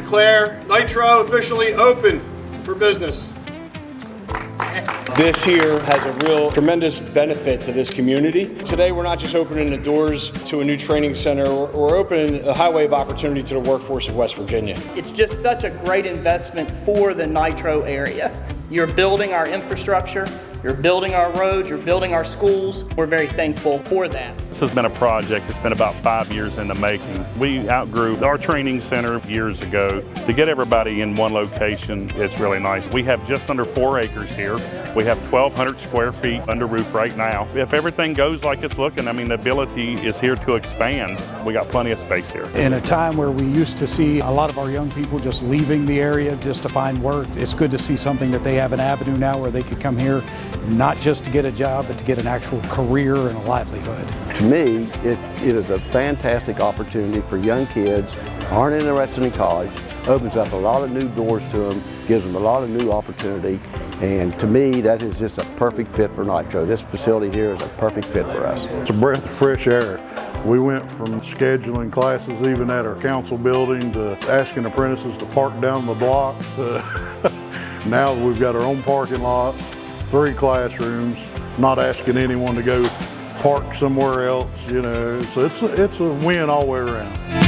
declare Nitro officially open for business. This here has a real tremendous benefit to this community. Today we're not just opening the doors to a new training center, we're opening a highway of opportunity to the workforce of West Virginia. It's just such a great investment for the Nitro area. You're building our infrastructure, you're building our roads, you're building our schools. We're very thankful for that. This has been a project that's been about 5 years in the making. We outgrew our training center years ago. To get everybody in one location, it's really nice. We have just under 4 acres here. We have 1,200 square feet under roof right now. If everything goes like it's looking, I mean, the ability is here to expand. We got plenty of space here. In a time where we used to see a lot of our young people just leaving the area just to find work, it's good to see something that they have an avenue now where they could come here, not just to get a job, but to get an actual career and a livelihood. To me, it is a fantastic opportunity for young kids who aren't interested in college. Opens up a lot of new doors to them, gives them a lot of new opportunity, and to me, that is just a perfect fit for Nitro. This facility here is a perfect fit for us. It's a breath of fresh air. We went from scheduling classes even at our council building to asking apprentices to park down the block to now we've got our own parking lot, 3 classrooms, not asking anyone to go park somewhere else, you know, so it's a win all the way around.